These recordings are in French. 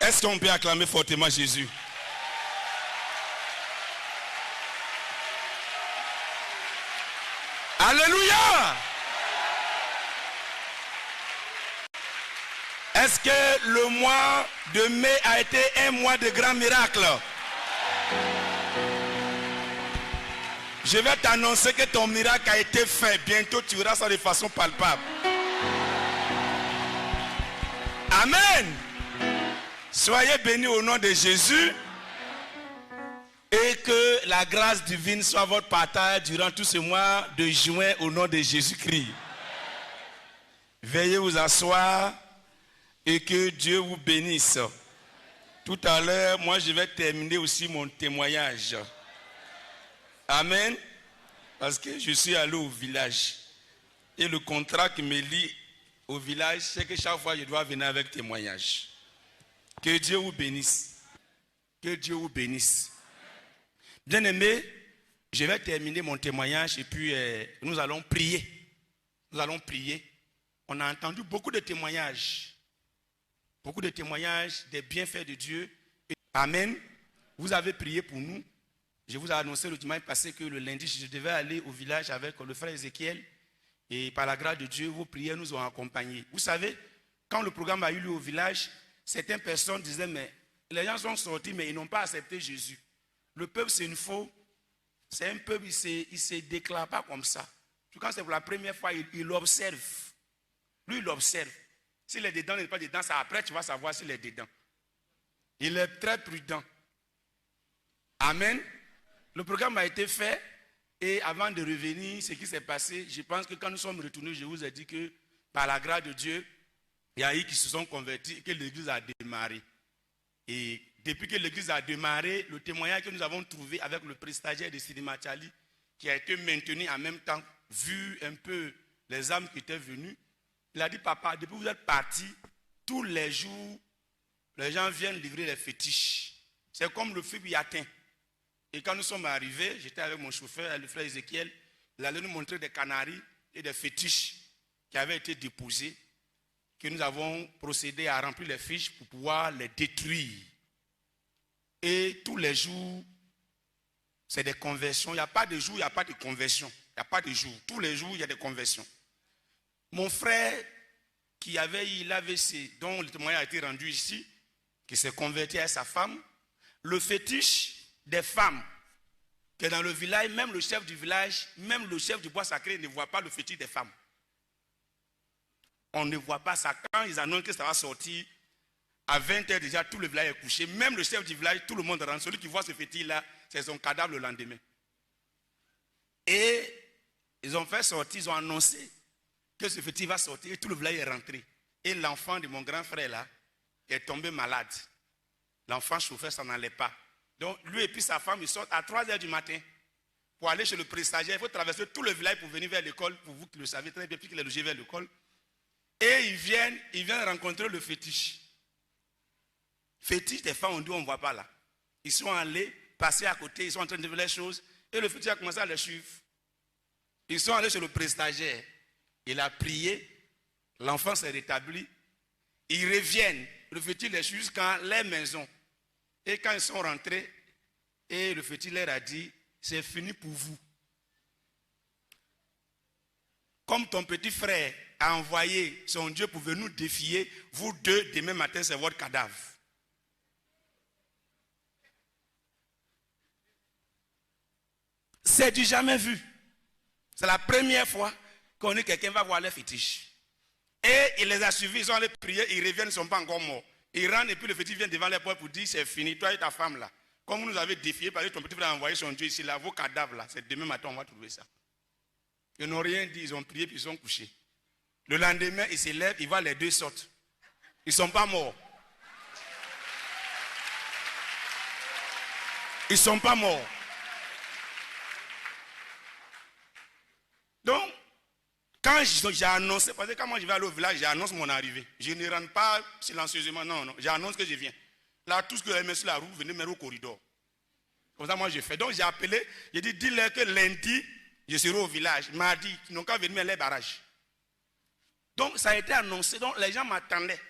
Est-ce qu'on peut acclamer fortement Jésus? Alléluia! Est-ce que le mois de mai a été un mois de grands miracles? Je vais t'annoncer que ton miracle a été fait. Bientôt, tu verras ça de façon palpable. Amen. Soyez bénis au nom de Jésus. Et que la grâce divine soit votre partage durant tout ce mois de juin au nom de Jésus-Christ. Veuillez vous asseoir et que Dieu vous bénisse. Tout à l'heure, moi je vais terminer aussi mon témoignage. Amen. Parce que je suis allé au village. Et le contrat qui me lie au village, c'est que chaque fois je dois venir avec témoignage. Que Dieu vous bénisse. Que Dieu vous bénisse. Bien-aimés, je vais terminer mon témoignage et puis nous allons prier. Nous allons prier. On a entendu beaucoup de témoignages. Beaucoup de témoignages des bienfaits de Dieu. Amen. Vous avez prié pour nous. Je vous ai annoncé le dimanche passé que le lundi, je devais aller au village avec le frère Ézéchiel. Et par la grâce de Dieu, vos prières nous ont accompagnés. Vous savez, quand le programme a eu lieu au village, certaines personnes disaient, mais les gens sont sortis, mais ils n'ont pas accepté Jésus. Le peuple, c'est une faux. C'est un peuple, il ne se déclare pas comme ça. Quand c'est pour la première fois, il observe. Lui, il observe. S'il est dedans, il n'est pas dedans, ça après, tu vas savoir s'il est dedans. Il est très prudent. Amen. Le programme a été fait. Et avant de revenir, ce qui s'est passé, je pense que quand nous sommes retournés, je vous ai dit que par la grâce de Dieu, il y a eu qui se sont convertis et que l'église a démarré. Et depuis que l'église a démarré, le témoignage que nous avons trouvé avec le prestataire de Sidima Tchali, qui a été maintenu en même temps, vu un peu les âmes qui étaient venues, il a dit, papa, depuis que vous êtes parti, tous les jours, les gens viennent livrer les fétiches. C'est comme le feu yatin. Et quand nous sommes arrivés, j'étais avec mon chauffeur, le frère Ézéchiel, il allait nous montrer des canaris et des fétiches qui avaient été déposés, que nous avons procédé à remplir les fiches pour pouvoir les détruire. Et tous les jours, c'est des conversions. Il n'y a pas de jour, il n'y a pas de conversion. Il n'y a pas de jour. Tous les jours, il y a des conversions. Mon frère, qui avait eu l'AVC, dont le témoignage a été rendu ici, qui s'est converti à sa femme, le fétiche des femmes, que dans le village, même le chef du village, même le chef du bois sacré ne voit pas le fétiche des femmes. On ne voit pas ça. Quand ils annoncent que ça va sortir, à 20h déjà, tout le village est couché. Même le chef du village, tout le monde rentre. Celui qui voit ce fétiche-là, c'est son cadavre le lendemain. Et ils ont fait sortir, ils ont annoncé que ce fétiche va sortir et tout le village est rentré. Et l'enfant de mon grand frère là est tombé malade. L'enfant chauffeur, ça n'allait pas. Donc lui et puis sa femme, ils sortent à 3h du matin pour aller chez le prestataire. Il faut traverser tout le village pour venir vers l'école, pour vous qui le savez très bien, puis qu'il est logé vers l'école. Et ils viennent rencontrer le fétiche. Fétiche des femmes, on dit on ne voit pas là. Ils sont allés passer à côté, ils sont en train de faire les choses. Et le fétiche a commencé à les suivre. Ils sont allés chez le prestataire. Il a prié, l'enfant s'est rétabli. Ils reviennent, le fétiche les suit jusqu'à leur maison. Et quand ils sont rentrés, et le fétiche leur a dit, c'est fini pour vous. Comme ton petit frère a envoyé son Dieu pour venir nous défier, vous deux, demain matin, c'est votre cadavre. C'est du jamais vu. C'est la première fois qu'on est quelqu'un va voir les fétiches. Et il les a suivis, ils ont allé prier, ils reviennent, ils ne sont pas encore morts. Ils rentrent et puis le fétiche vient devant les portes pour dire c'est fini, toi et ta femme là. Comme vous nous avez défié parce que ton petit frère a envoyé son Dieu ici là, vos cadavres là, c'est demain matin on va trouver ça. Ils n'ont rien dit, ils ont prié puis ils sont couchés. Le lendemain, ils se lèvent, ils voient les deux sortent. Ils ne sont pas morts. Ils ne sont pas morts. Donc, quand j'ai annoncé, parce que quand moi je vais aller au village, j'annonce mon arrivée. Je ne rentre pas silencieusement, non, j'annonce que je viens. Là, tout ce que les sur la roue, venez me mettre au corridor. Comme ça, moi je fais. Donc j'ai appelé, j'ai dit, dis-leur que lundi, je serai au village. Mardi, ils n'ont qu'à venir mettre les barrages. Donc ça a été annoncé, donc les gens m'attendaient.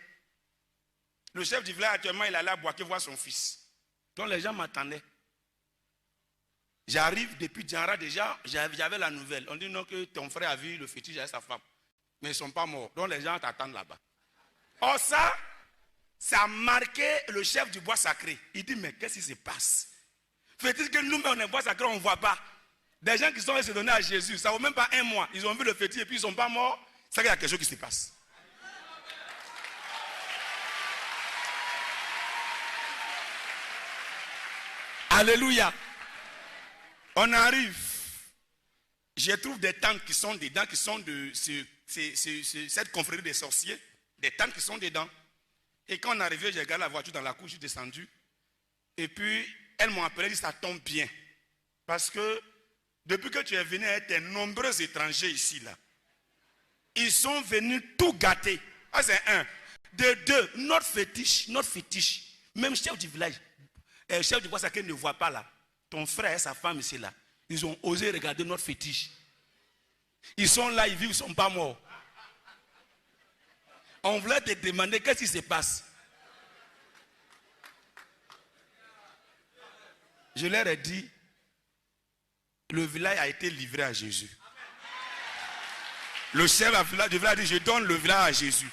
Le chef du village, actuellement, il allait à Boaké voir son fils. Donc les gens m'attendaient. J'arrive depuis Dianra déjà, j'avais la nouvelle. On dit non que ton frère a vu le fétiche avec sa femme. Mais ils ne sont pas morts. Donc les gens t'attendent là-bas. Or ça a marqué le chef du bois sacré. Il dit mais qu'est-ce qui se passe? Fait-il que nous-mêmes on est bois sacré, on ne voit pas. Des gens qui sont allés se donner à Jésus, ça ne vaut même pas un mois. Ils ont vu le fétiche et puis ils ne sont pas morts. C'est qu'il y a quelque chose qui se passe. Alléluia. On arrive. Je trouve des tantes qui sont dedans, qui sont de cette confrérie des sorciers. Des tantes qui sont dedans. Et quand on est arrivé, j'ai regardé la voiture dans la cour, je suis descendu. Et puis, elles m'ont appelé, dit ça tombe bien. Parce que depuis que tu es venu avec tes nombreux étrangers ici, là, ils sont venus tout gâter. Ah, c'est un. De deux, notre fétiche. Même chef du village, chef du bois sacré ne voit pas là. Ton frère et sa femme ici là, ils ont osé regarder notre fétiche. Ils sont là, ils vivent, ils ne sont pas morts. On voulait te demander qu'est-ce qui se passe. Je leur ai dit, le village a été livré à Jésus. Le chef du village a dit, je donne le village à Jésus.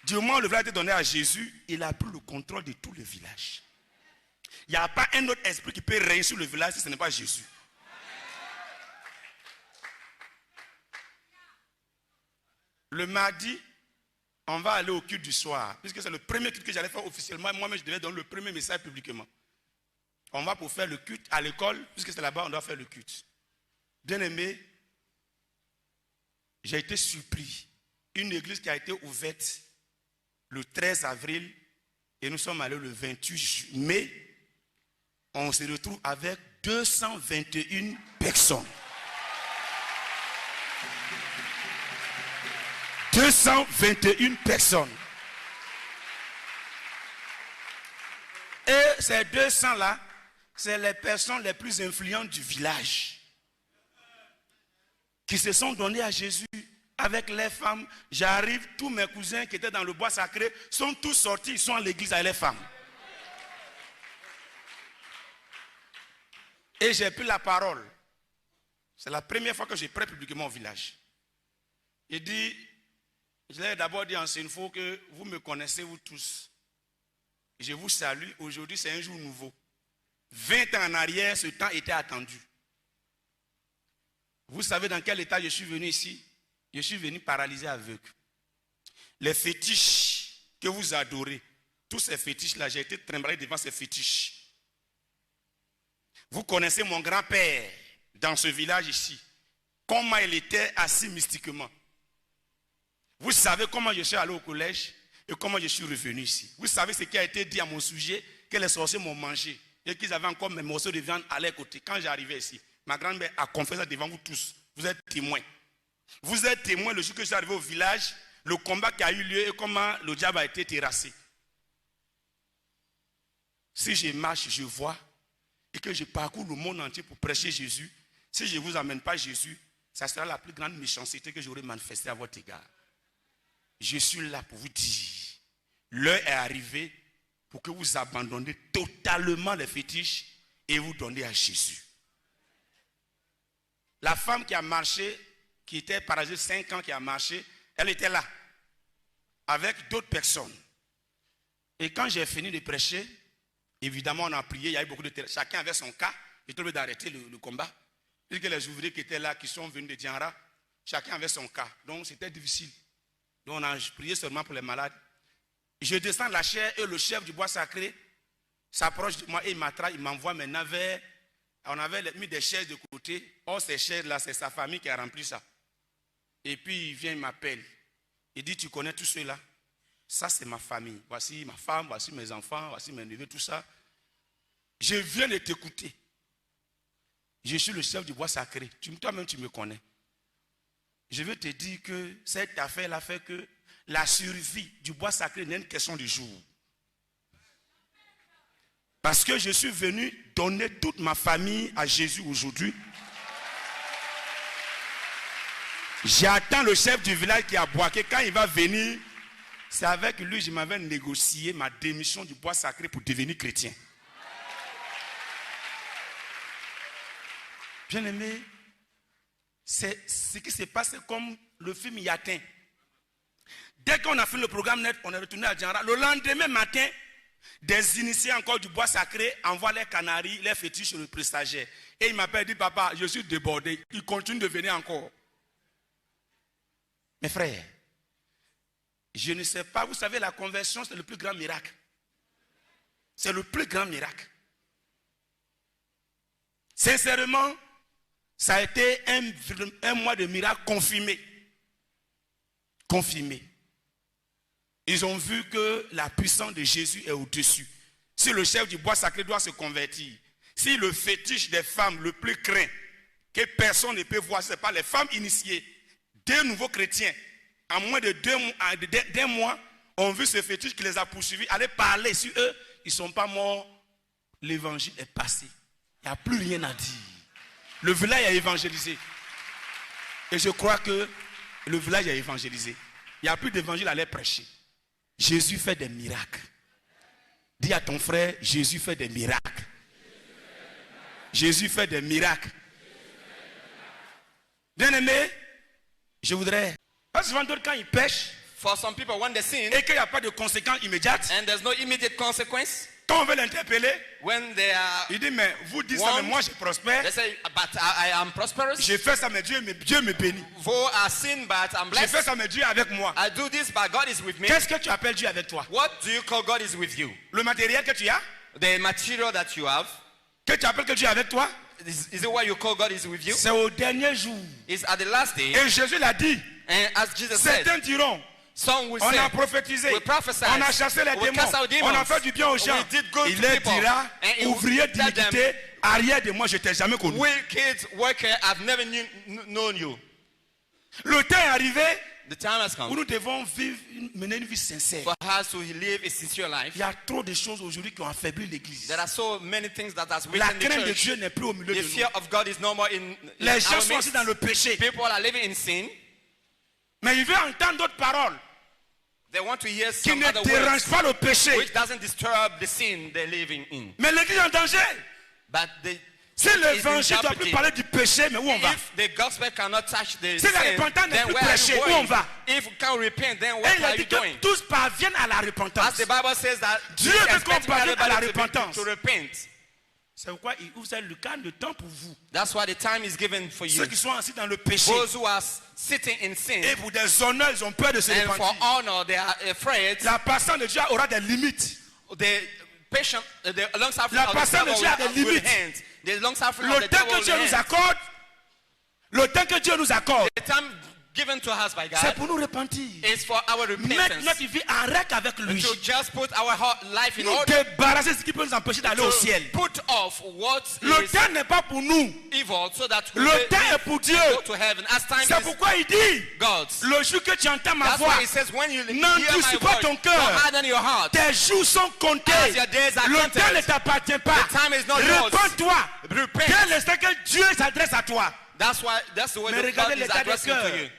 Du moment où le village a été donné à Jésus, il a pris le contrôle de tout le village. Il n'y a pas un autre esprit qui peut régner sur le village si ce n'est pas Jésus. Le mardi, on va aller au culte du soir. Puisque c'est le premier culte que j'allais faire officiellement. Moi-même, je devais donner le premier message publiquement. On va pour faire le culte à l'école. Puisque c'est là-bas, on doit faire le culte. Bien aimé, j'ai été surpris. Une église qui a été ouverte le 13 avril et nous sommes allés le 28 mai. On se retrouve avec 221 personnes. 221 personnes. Et ces 200-là, c'est les personnes les plus influentes du village qui se sont données à Jésus avec les femmes. J'arrive, tous mes cousins qui étaient dans le bois sacré sont tous sortis, ils sont à l'église avec les femmes. Et j'ai pris la parole. C'est la première fois que je prête publiquement au village. Je leur ai d'abord dit en info que vous me connaissez, vous tous. Je vous salue. Aujourd'hui, c'est un jour nouveau. 20 ans en arrière, ce temps était attendu. Vous savez dans quel état je suis venu ici? Je suis venu paralysé aveugle. Les fétiches que vous adorez, tous ces fétiches-là, j'ai été tremblé devant ces fétiches. Vous connaissez mon grand-père dans ce village ici. Comment il était assis mystiquement. Vous savez comment je suis allé au collège et comment je suis revenu ici. Vous savez ce qui a été dit à mon sujet, que les sorciers m'ont mangé et qu'ils avaient encore mes morceaux de viande à leur côté. Quand j'arrivais ici, ma grand-mère a confessé devant vous tous. Vous êtes témoins. Vous êtes témoins le jour que je suis arrivé au village, le combat qui a eu lieu et comment le diable a été terrassé. Si je marche, je vois et que je parcours le monde entier pour prêcher Jésus, si je ne vous amène pas Jésus, ça sera la plus grande méchanceté que j'aurai manifestée à votre égard. Je suis là pour vous dire, l'heure est arrivée pour que vous abandonniez totalement les fétiches et vous donnez à Jésus. La femme qui a marché, qui était paralysée 5 ans, qui a marché, elle était là, avec d'autres personnes. Et quand j'ai fini de prêcher, évidemment on a prié, il y a eu beaucoup de terrain. Chacun avait son cas, il était obligé d'arrêter le combat. Puisque les ouvriers qui étaient là, qui sont venus de Dianra, chacun avait son cas. Donc c'était difficile. Donc on a prié seulement pour les malades. Je descends la chair et le chef du bois sacré s'approche de moi et il m'envoie maintenant vers... On avait mis des chaises de côté. Or ces chaises-là, c'est sa famille qui a rempli ça. Et puis il vient, il m'appelle. Il dit, tu connais tous ceux-là? Ça c'est ma famille. Voici ma femme, voici mes enfants, voici mes neveux, tout ça. Je viens de t'écouter. Je suis le chef du bois sacré. Toi-même tu me connais. Je veux te dire que cette affaire-là fait que la survie du bois sacré n'est une question de jour. Parce que je suis venu donner toute ma famille à Jésus aujourd'hui. J'attends le chef du village qui a Boaké. Quand il va venir, C'est avec lui que je m'avais négocié ma démission du bois sacré pour devenir chrétien. Bien-aimé, c'est ce qui s'est passé comme le film Yatin. Dès qu'on a fait le programme net, on est retourné à Djara. Le lendemain matin, des initiés encore du bois sacré envoient les canaris, les fétiches sur le prestataire. Et il m'appelle et dit, papa, je suis débordé. Il continue de venir encore. Mes frères, je ne sais pas, vous savez, la conversion, c'est le plus grand miracle. C'est le plus grand miracle. Sincèrement, ça a été un mois de miracle confirmé. Confirmé. Ils ont vu que la puissance de Jésus est au-dessus. Si le chef du bois sacré doit se convertir, si le fétiche des femmes le plus craint, que personne ne peut voir, ce n'est pas les femmes initiées, deux nouveaux chrétiens, en moins de d'un mois, ont vu ce fétiche qui les a poursuivis, aller parler sur eux, ils ne sont pas morts, l'évangile est passé. Il n'y a plus rien à dire. Le village a évangélisé. Et je crois que le village a évangélisé. Il n'y a plus d'évangile à aller prêcher. Jésus fait des miracles. Dis à ton frère, Jésus fait des miracles. Jésus fait des miracles. Bien-aimé, je voudrais... Parce que quand ils pêchent, For some people, when they sin, et qu'il n'y a pas de conséquences immédiates, and there's no immediate consequence, quand on veut l'interpeller, when they are, il dit, mais vous dites ça, mais moi je prospère. they say, but I am prosperous. J'ai fait ça, mais Dieu me bénit. For I sin, but I'm J'ai fait blessed. ça, mais Dieu est avec moi. I do this, but God is with me. Qu'est-ce que tu appelles Dieu avec toi? What do you call God is with you? Le matériel que tu as? The material that you have, Que tu appelles que Dieu est avec toi? is it what you call God is with you? C'est au dernier jour. It's at the last day, Et Jésus l'a dit. and as Jesus said, Certains diront, some will on say, a prophétisé, we prophesied, on a chassé les we démons, cast out demons, on a fait du bien aux gens. we did good Il to leur people, dira, and he will ouvrier tell them, d'iniquité, arrière de moi, je t'ai jamais connu. wicked worker, I've never known you. Le temps est arrivé The time has où come nous devons vivre, mener une vie sincère. for us to live a sincere life. Il y a trop de choses aujourd'hui qui ont affaibli l'église. There are so many things that has La weakened the crainte de church. Dieu n'est plus au milieu de The nous. fear of God is no more in Les gens our sont aussi midst. dans le péché. People are living in sin. Mais ils veulent entendre d'autres paroles They want to hear qui some ne other dérangent words pas le péché. which doesn't disturb the sin they're living in. Mais l'église est en danger. But the Si l'évangile ne doit plus parler du péché, mais où on va? if the gospel cannot touch the Si la sin, repentance n'est then plus where are prêchée, you où on going? va? If you can't repent, then Et what il a are you dit que doing? tous parviennent à la repentance. As the Bible says that Dieu Jesus veut expects qu'on parvienne à la everybody repentance. to repent. C'est pourquoi il ouvre le cadre de temps pour vous. That's why the time is given for you. Ceux qui sont assis dans le péché. Those who are sitting in sin Et pour des honneurs, ils ont peur de se and for repentir. honor they are afraid. La patience de Dieu aura des limites. The patient, the long suffering La of the patience de devil Dieu a des will limites. end. The long suffering of Le the temps devil que Dieu will nous end. accorde, le temps que Dieu nous accorde, The time given to us by c'est God pour nous repentir. is for our Mettre repentance. notre vie en règle avec lui. To just put our life in Nous order. débarrasser de ce qui peut nous empêcher d'aller au ciel. To put off what Le is temps n'est pas pour nous. evil so that we Le may temps est pour Dieu. go to heaven. As time C'est is pourquoi il dit, God's. le jour que tu entends ma That's voix, why it says when you hear n'endurcis my pas voice, ton don't cœur. harden your heart. Tes jours sont comptés. As your days are Le counted. temps ne t'appartient pas. The time is not yours. Repends-toi. Repent. Quel instant que Dieu s'adresse à toi. That's the way Mais that regardez God is l'état des addressing to cœurs. you.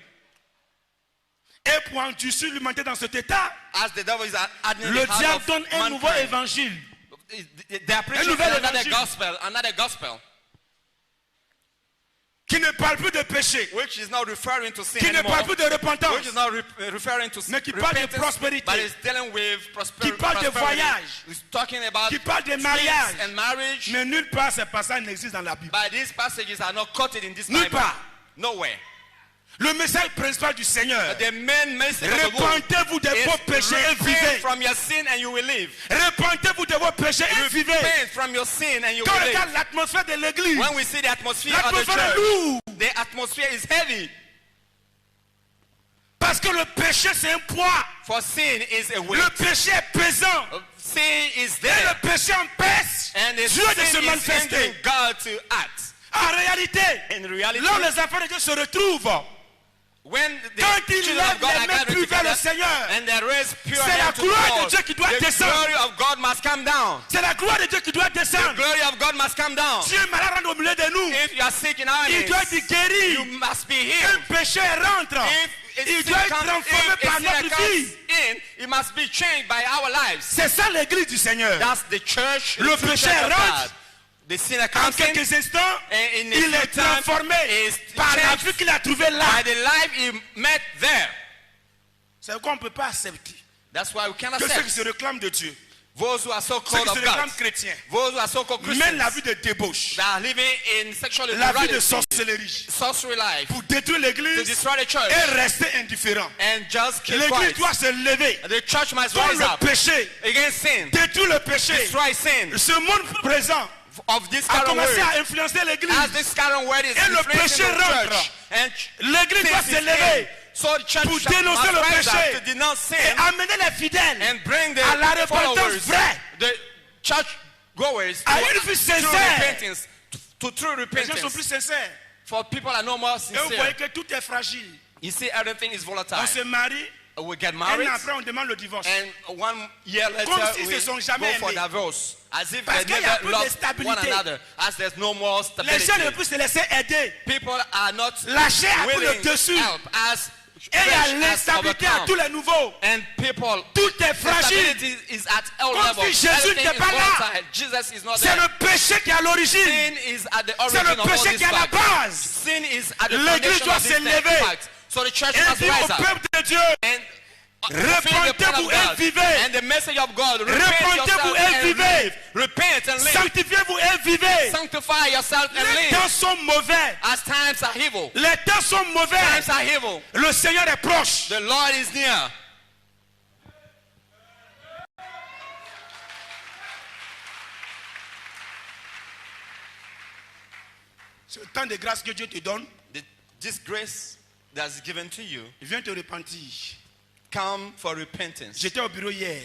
Et pour endurcir l'humanité dans cet état, As the devil is adding le the heart diable of donne un nouveau mankind. évangile. They are preaching nouvel another évangile. gospel, Qui ne parle plus de péché. which is not referring to sin Qui ne anymore, parle plus de repentance. which is not referring to Mais qui parle de repentance, prospérité. but is dealing with Qui parle de prosperity. voyage. It's talking about Qui parle de trips mariage. and marriage. Mais nulle part ces passages n'existent dans la Bible. But these passages are not quoted in this Nulle Bible. part. Nowhere. Le message principal du Seigneur. The main message of the Lord Repentez-vous de vos péchés et repent vivez. from your sin and you will live. Repentez-vous de vos péchés et vivez. Repent from your sin and you Quand on will regarde live. l'atmosphère de l'église, When we see the atmosphere of the l'atmosphère est church, lourde. the atmosphere is heavy. Parce que le péché c'est un poids. For sin is a weight. Le péché est pesant. Sin is Et there. le péché empêche And the Dieu de se sin is manifester. hindering God to act. En réalité, In reality, là où les enfants de Dieu se retrouvent, when the quand ils children lèvent of God les are mains gathered plus vers le together Seigneur, and they raise pure c'est la hands to gloire de God, Dieu qui doit the descendre. glory of God must come down. c'est la gloire de Dieu qui doit The descendre. glory of God must come down. Dieu est malade au milieu de nous. If you are sick in our Il doit midst, être guéri. you must be Un healed. péché rentre. If a Il sin doit être comes- transformé if a par sinner notre comes vie. sin, it must be changed by our lives. C'est ça l'église du Seigneur. That's the church. Le the true péché church of rentre. God. The sinner En comes in, quelques instants, and in a il few est times, transformé is par la changed vie qu'il a trouvée là. by the life he met there. C'est pourquoi on ne peut pas accepter That's why we cannot que ceux qui accept se réclament de Dieu, those who are so ceux called qui of se God, réclament chrétiens, those who are so called mènent Christians, la vie de débauche, that are living in sexual la vie de immorality, sorcellerie, sorcery life, pour détruire to l'église destroy the church et rester indifférent. and just keep L'église quiet. doit se lever The church must contre rise le up péché, against sin, détruire le péché. destroy sin Ce monde présent of this a kind of commencé word. à influencer As l'église. this kind of word is Et le influencing péché the rentre. church, and L'église sin doit is se lever in. So the church pour must dénoncer le rise péché up to denounce et sin amener les fidèles and bring the à la repentance followers, vraie, the church goers, à une vie to sincère. repentance, to true Les gens sont repentance. plus sincères. For people are no more Et vous voyez sincere. que tout est fragile. You see, everything is volatile. On se marie, We get un married, an après on demande le divorce. and 1 year later Comme s'ils we se sont go jamais for aimés. divorce, as if Parce they qu'il y a never plus de loved stabilité. one another, as there's no more Les stability. gens ne peuvent se laisser aider. People are not La chair a pris le willing dessus. help as Et il y a flesh has l'instabilité à overcome. tous les nouveaux. And people, Tout est fragile. stability is at all Comme levels. si Jésus Everything n'était is pas là. volatile. Jesus is not C'est there. le péché qui est à l'origine. Sin is at the C'est origin le of all péché this qui est à la fact. base. Sin is at the L'église foundation doit of se this lever. fact. So the church Et must dire rise au up peuple de Dieu, and fulfill the plan of repentez-vous et God vivez. and the message of God. Repent Repentez-vous yourself et and vivez. live. Repent and live. Sanctifiez-vous et vivez. Sanctify yourself and Les live. temps sont mauvais. As times are evil. Les temps sont mauvais. Times are evil. Le Seigneur est proche. The Lord is near. Ce temps de grâce que Dieu te donne, This grace that's given to you, viens te repentir. come for repentance. J'étais au bureau hier,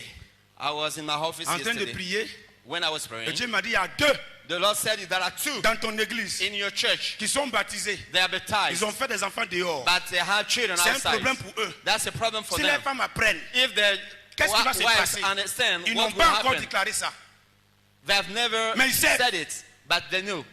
I was in my office en train de yesterday prier. when I was Et praying. Dieu m'a dit, il y a deux The Lord said there are two dans ton église in your church. qui sont baptisés. They are baptized, Ils ont fait des enfants dehors. but they have children C'est un outside. problème pour eux. That's a problem for Si les them. femmes apprennent, If the qu'est-ce qui va se wives passer? understand Ils what n'ont will pas encore happen, déclaré ça. they have never Mais ils savent. said it, but they knew.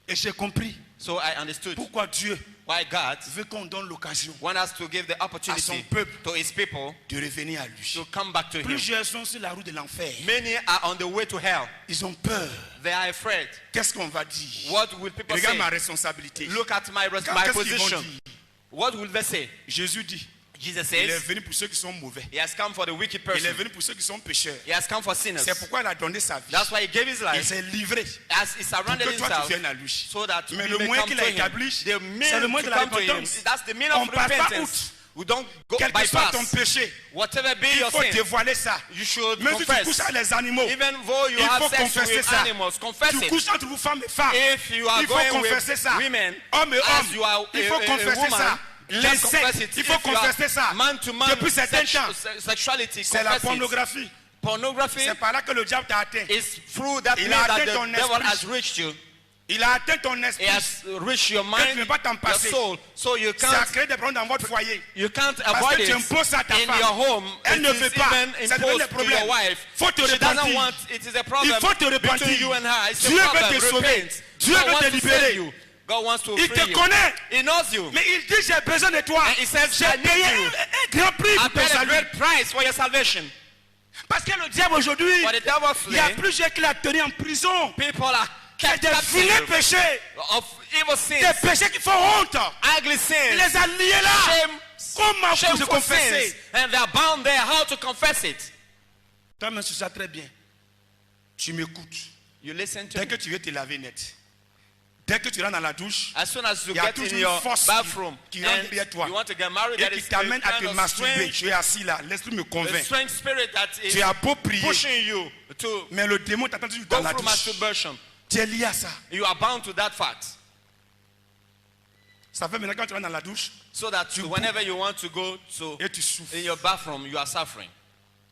Et j'ai compris So I understood pourquoi Dieu why God veut qu'on donne l'occasion wants us to give the son opportunity peuple to His people de revenir à lui. to come back to Him. Plusieurs sont sur la route de l'enfer. Many are on the way to hell. Ils ont peur. They are afraid. Qu'est-ce qu'on va dire? What will people Regarde say? ma responsabilité. Look at my Qu'est-ce qu'ils vont position. dire? What will they say? Jésus dit, Jesus il est says, venu pour ceux qui sont mauvais. He has come for the wicked Il est person. venu pour ceux qui sont pécheurs. He has come for sinners. C'est pourquoi il a donné sa vie. That's why He gave His Il life s'est livré as He pour surrounded que toi tu Himself viennes à lui. so that Mais we le may moyen come qu'il to a Him. établi, The c'est le means moyen to de la come to Him. repentance. That's the mean On of ne passe pas repentance. We don't go Quel que soit ton bypass. péché, Whatever be il your faut sin, dévoiler ça. you should Même si tu couches confess. avec les animaux, Even though you il have faut sex confesser with ça. animals, confess Tu it. couches entre vous femmes et femmes. If you are Il faut going confesser with ça. women, Homme et as homme, you are il faut a confesser woman, ça. just L'inceste, confess it. il faut If you are confesser ça. man to man Depuis certains temps, sexuality, c'est la confess it. pornographie. Pornography C'est par là que le diable t'a atteint. is through that Il way a that atteint the ton devil esprit. has reached you. Il a atteint ton He esprit. has reached your tu mind, ne peux pas t'en your passer. soul. So you Ça a can't créé des problèmes dans votre foyer. avoid que tu it imposes ça à ta in femme. your home. Elle It ne is veut pas. even Ça devient imposed des to problèmes. your wife. Faut te She doesn't repentir. want. It is a problem Il faut te repentir. between you and her. It's Dieu a veut problem. te sauver. Repent. Dieu God veut wants te to libérer. save you. God wants to Il free te you. connaît. He knows you. Mais il dit j'ai besoin de toi. And he says, J'ai I need payé you. un grand prix I pour ton paid a salut. great price for your salvation. Parce que le diable aujourd'hui, For the devil's il y a slave, plusieurs qui l'ont tenu en prison. people are Il y a kept des vilains captive péchés. of evil sins, Des péchés qui font honte. ugly Il sins, les a liés là. shame, Comment faut se shameful confesser? sins, and they are bound there. How to confess it? Toi, même tu sais très bien. Tu m'écoutes. You listen to Dès me. que tu veux te laver net. Dès que tu rentres dans la douche, As soon as you il y a get toujours in une your force bathroom qui rentre and derrière toi you want to get married, et that qui is t'amène à te kind of masturber. strange, Tu es assis là, l'esprit me the convainc. strange spirit that is Tu as beau prier, pushing you to mais le démon t'attend toujours go dans la through douche. masturbation. Tu es lié à ça. You are bound to that fact. Ça fait maintenant quand tu rentres dans la douche So that whenever you want to go to et tu souffres, in your bathroom, you are suffering.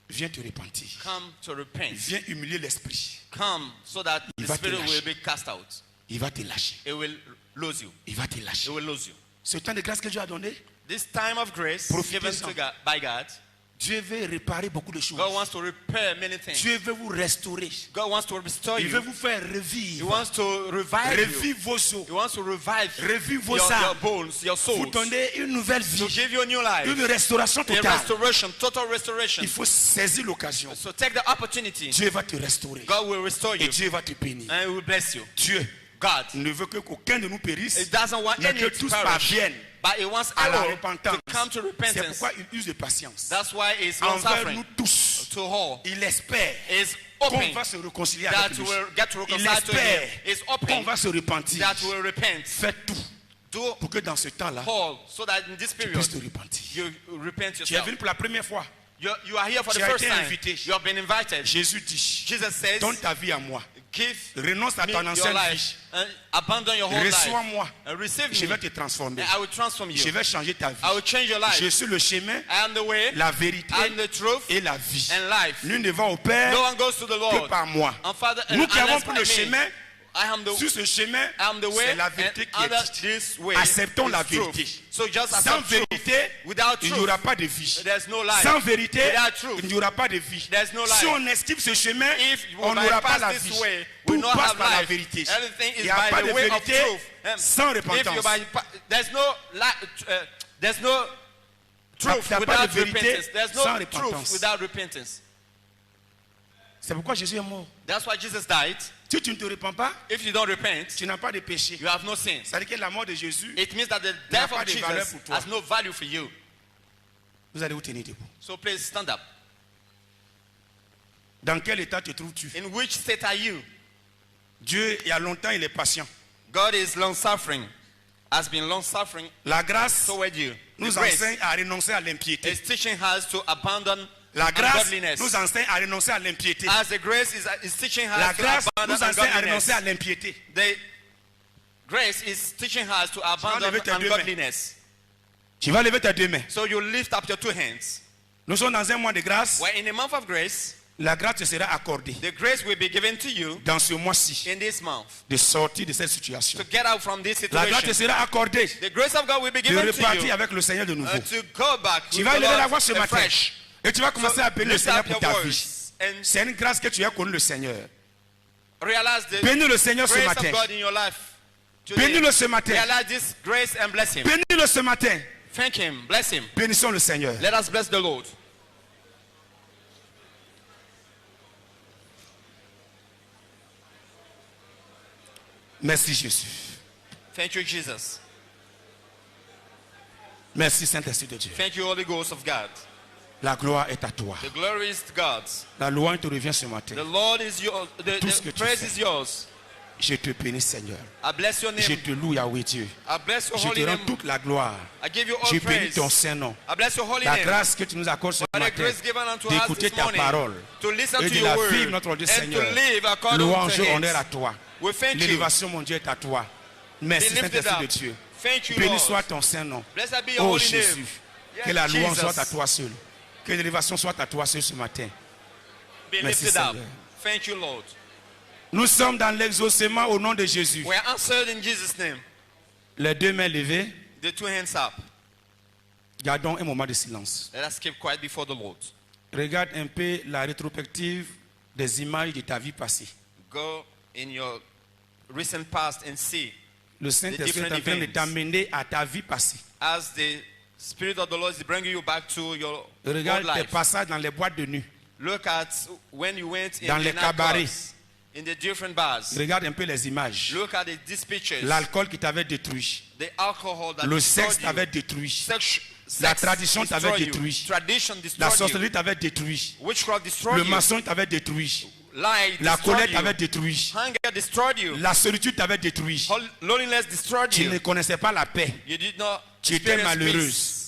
viens te repentir. Come to repent. Viens humilier l'esprit. Come so that Il the va te spirit lâcher. will be cast out. Il va te lâcher. It will lose you. Il va te It lâcher. will lose you. Ce temps de grâce que Dieu a donné, This time of grace given Profitez-en. to God, by God, Dieu veut réparer beaucoup de choses. God wants to repair many things. Dieu veut vous restaurer. God wants to restore Il veut you. vous faire He revivre. wants to revive you. Revivre vos os. He wants to revive Revivre vos your âmes. bones, your Vous souls. donner une nouvelle To vie. give you a new life. Une restauration A totale. restoration, total restoration. Il faut saisir l'occasion. So take the opportunity. Dieu va te restaurer. God will restore Et you. Dieu va te bénir. And He will bless you. Dieu God, ne veut que qu'aucun de nous périsse, He doesn't want mais any que to tous perish. parviennent But He wants à la all repentance. to come to C'est repentance. pourquoi il use de patience. That's why He's Envers long-suffering. nous tous, To all. il espère Is qu'on open va se réconcilier that avec lui. will get to Il reconcile to Him. espère Is qu'on open va se repentir. that will repent. Faites tout Do pour que dans ce temps-là, all so that in this tu puisses te period repentir. you repent Tu es yourself. venu pour la première fois. You are here for the Tu as first été time. invité. You have been invited. Jésus dit, Jesus says, donne ta vie à moi. give Renonce à me ton your ancienne life vie. and abandon your whole life. Reçois-moi. And receive Je me vais te transformer. and I will transform you. Je vais changer ta vie. I will change your life. Je suis le chemin, I am the way la vérité and the truth et la vie. and life. Nul ne va au Père No one goes to the que Lord par moi. and Father Nous qui avons unless pris by le me. chemin, I am the sur ce chemin, I am the way c'est la and vérité qui under est dite. this way Acceptons is la truth. vérité. So just Sans accept truth. vérité, Without il n'y truth, aura pas de vie. there's no life. Sans vérité, Without truth, il n'y aura pas de vie. there's no life. Si on esquive ce chemin, If you on n'aura pas bypass la this vie. way, Tout we not passe have par la life. vérité. Everything Il is n'y a by pas the de way of vérité truth. sans If you repentance. there's no there's no truth T'as pas without de vérité repentance. There's sans no repentance. truth without repentance. C'est pourquoi Jésus est mort. That's why Jesus died. Si tu ne te repens pas, If you don't repent, tu n'as pas de péché. you have no sins. C'est-à-dire que la mort de Jésus, It means that the n'a death pas of de valeur Jesus pour toi. has no value for you. vous allez vous tenir debout. So please stand up. Dans quel état te trouves-tu? In which state are you? Dieu, il y a longtemps, il est patient. God is long-suffering, has been long-suffering La grâce toward you. The nous grace enseigne à renoncer à l'impiété. is teaching us to abandon La grâce ungodliness. nous enseigne à renoncer à l'impiété. As the grace is teaching us La to grâce abandon nous enseigne à ungodliness. renoncer à l'impiété. The grace is teaching us to abandon lever tes deux mains. ungodliness. Tu vas lever tes deux mains. So you lift up your two hands. Nous sommes dans un mois de grâce. We're in a month of grace. La grâce te sera accordée The grace will be given to you dans ce mois-ci in this month de sortir de cette situation. to get out from this La grâce te situation. sera accordée The grace of God will be de given to repartir you avec le Seigneur de nouveau. to go back Tu with vas the lever la Lord voix ce matin afresh. et tu vas commencer à bénir le Lift Seigneur up pour your ta vie. voice and C'est une grâce que tu as connue le Seigneur. realize the Bénis le Seigneur ce grace matin. of God in your life today. Bénis-le ce matin. Realize this grace and bless Him. Bénis-le ce matin. Thank Him. Bless Him. Bénissons le Seigneur. Let us bless the Lord. Merci Jésus. Thank you, Jesus. Merci Saint-Esprit de Dieu. Thank you, Holy Ghost of God. La gloire est à toi. The glory is God's. La louange te revient ce The matin. Lord is yours. Tout ce que The tu praise fais. is yours. Je te bénis Seigneur. I bless your Je name. te loue Yahweh Dieu. I bless your Je holy te rends name. toute la gloire. I give you all Je bénis praise. ton Saint-Nom. I bless your holy La name. grâce que tu nous accordes ce For the matin grace given unto us d'écouter this ta morning parole to listen et to de your la word vivre, notre Dieu and Seigneur. to live according Louange to et honneur à His. toi. We thank you. L'élévation, mon Dieu, est à toi. Merci Be lifted Saint-Esprit de up. Dieu. Thank you, Béni Lord. soit ton Saint-Nom. Blessed be your Oh holy Jésus, name. que Yes, la louange Jesus. soit à toi seul. Que l'élévation soit à toi seul ce matin. Be Merci, lifted up. Seigneur. Thank you, Lord. Nous sommes dans l'exaucement au nom de Jésus. We are answered in Jesus' name. Les deux mains levées, The two hands up. gardons un moment de silence. Let us keep quiet before the Lord. Regarde un peu la rétrospective des images de ta vie passée. Go in your recent past and see Le Saint-Esprit est different en train de events. t'amener à ta vie passée. as the Spirit of the Lord is bringing you back to your old Regarde tes life. passages dans les boîtes de nuit. Look at when you went in Dans the les night cabarets. clubs, in the different bars. Regarde un peu les images. Look at these pictures. L'alcool qui t'avait détruit. The alcohol that Le destroyed sexe you. t'avait détruit. Sex La tradition destroyed t'avait you. détruit. Tradition La destroyed you. sorcellerie t'avait détruit. Witchcraft Le destroyed you. mensonge t'avait détruit. Lie La colère destroyed t'avait you. détruit. Hunger destroyed you. La solitude t'avait détruit. Loneliness destroyed Tu ne you. connaissais pas la paix. You did not Tu étais experience malheureuse. peace.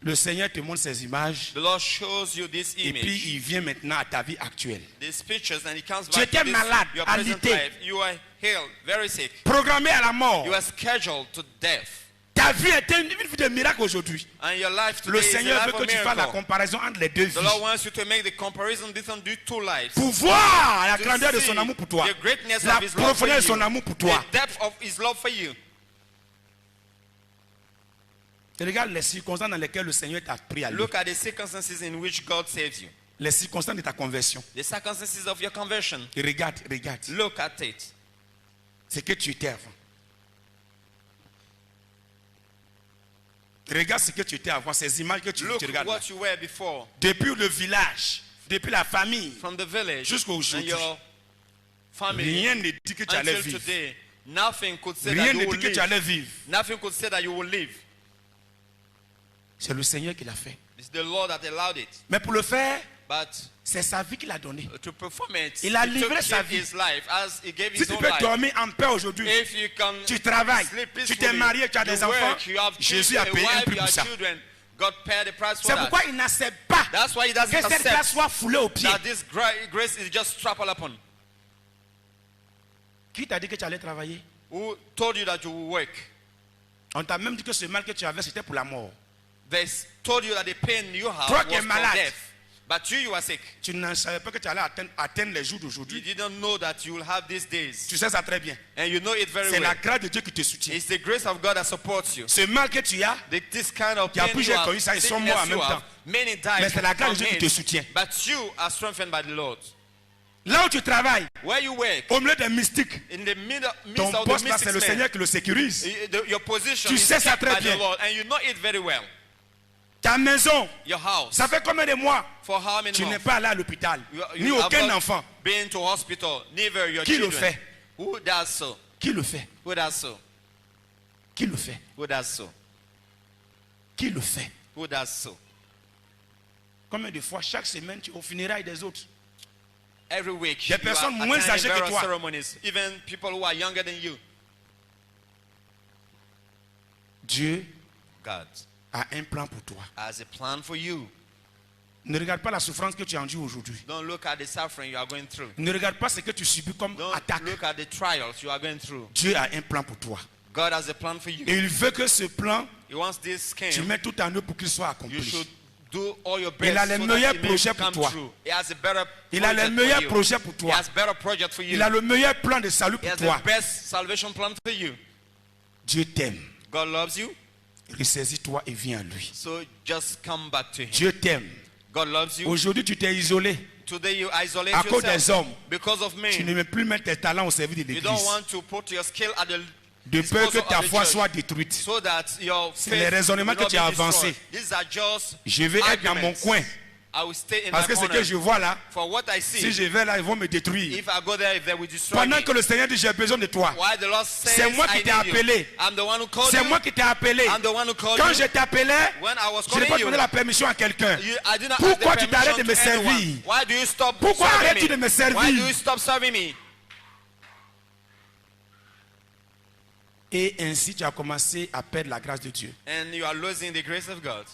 Le Seigneur te montre ces images The Lord shows you this et puis image, il vient maintenant à ta vie actuelle. these pictures, and He comes Tu back étais to this, malade, your present alité. life. You are healed, very sick. Programmé à la mort. You are scheduled to death, Ta vie était une vie de miracle aujourd'hui. and your life Le today is a Seigneur veut life que of tu fasses la miracle. comparaison entre les deux The Lord vies. wants you to make the comparison between these two lives. Pour voir la To grandeur de see son amour pour toi. the greatness La of His love for profondeur de son you, amour pour toi. the depth of His love for you. Regarde les circonstances dans lesquelles le Seigneur t'a pris à lui. Look at the circumstances in which God saves you. Les circonstances de ta conversion. The circumstances of your conversion. Et regarde. Look at it. C'est que tu étais avant. Regarde ce que tu étais avant, ces images que tu Look regardes là. what you were before. Depuis le village, depuis la famille, From the village jusqu'au and aujourd'hui. your family Rien ne dit que tu allais until vivre. today. Nothing could say Rien that ne you dit will que tu live. allais vivre. Nothing could say that you will live. C'est le Seigneur qui l'a fait. It's the Lord that allowed it. Mais pour le faire, But c'est sa vie qu'il a donnée. to perform it, Il a he livré took sa vie. his life as he gave Si his tu own peux life. dormir en paix aujourd'hui, If you can tu travailles, sleep tu peacefully, t'es marié, tu as des you enfants, work, you have Jésus kids, a a payé un wife, prix you pour have ça. children. God paid the price for C'est that. pourquoi il n'accepte pas That's why he que doesn't cette grâce accept soit foulée aux pieds. that this grace is just trampled upon. Qui t'a dit que tu allais travailler? Who told you that you will work? On t'a même dit que ce mal que tu avais, c'était pour la mort. They told you that the pain you have Toi was qui es for malade. death. But you are sick. Tu ne savais pas que tu allais atteindre les jours You d'aujourd'hui. didn't know that you will have these days. Tu sais ça très bien. And you know it very C'est well. la grâce de Dieu qui te soutient. It's the grace of God that supports you. Ce mal que tu as, This kind of Il y a pain you plusieurs have, connu ça, ils sont morts en sickness you même have, temps. many died mais c'est la grâce de from Dieu qui te it. soutient. But you are strengthened by the Lord. Là où tu travailles, Where you work, au milieu des mystiques, in the midst ton of the poste là, c'est le mystics Seigneur qui le sécurise. your position Tu is sais ça kept très by bien. the Lord, and you know it very well. Ta maison, Your house. ça fait combien de mois? For how many Tu n'es months? pas allé à l'hôpital, ni You have aucun not enfant. been to hospital, neither your Qui le children. fait? Who does so? Qui le fait? Who does so? Qui le fait? Who does so? Qui le fait? Who does so? Combien de fois chaque semaine tu es au funérailles des autres? Every week, Des you personnes are moins attending âgées que various toi. ceremonies, even people who are younger than you. Dieu God a un plan pour toi. has a plan for you. Ne regarde pas la souffrance que tu endures aujourd'hui. Don't look at the suffering you are going through. Ne regarde pas ce que tu subis comme Don't attaque. look at the trials you are going through. Dieu a un plan pour toi. God has a plan for you. Et il veut que ce plan, He wants this tu scheme. mets tout en œuvre pour qu'il soit You accompli. should do all your Il best a les so meilleurs that it may projets pour come toi. true. He has a better Il a les project meilleurs for you. projets pour He toi. has better project for you. Il a le meilleur plan de salut He pour has toi. the best salvation plan for you. Dieu t'aime. God loves you, Ressaisis-toi et viens à lui. so just come back to Him. Dieu t'aime. God loves you. Aujourd'hui, tu t'es isolé Today you isolate à cause des yourself hommes. because of Tu ne men. veux plus mettre tes talents au service de You don't l'église. want to put your skill at the De peur que disposal ta of the foi church, soit détruite. so that your C'est faith les raisonnements will que not tu be as destroyed. avancés. These are just Je vais être dans mon arguments. coin. I will stay in Parce my que ce corner. que je vois là, For what I see, si je vais là, ils vont me détruire. if I go there, if they will destroy Pendant me. que le Seigneur dit j'ai besoin de toi. Why the Lord says C'est moi qui I t'ai need you. appelé. I'm the one who called C'est you. moi qui t'ai appelé. I'm the one who called Quand you. je t'appelais, When I was je n'ai calling pas you, donné la permission à quelqu'un. I did not Pourquoi ask the tu t'arrêtes de permission me to anyone. servir? Why do you stop Pourquoi serving arrêtes-tu me? de me servir? Why do you stop serving me? Et ainsi tu as commencé à perdre la grâce de Dieu. And you are losing the grace of God.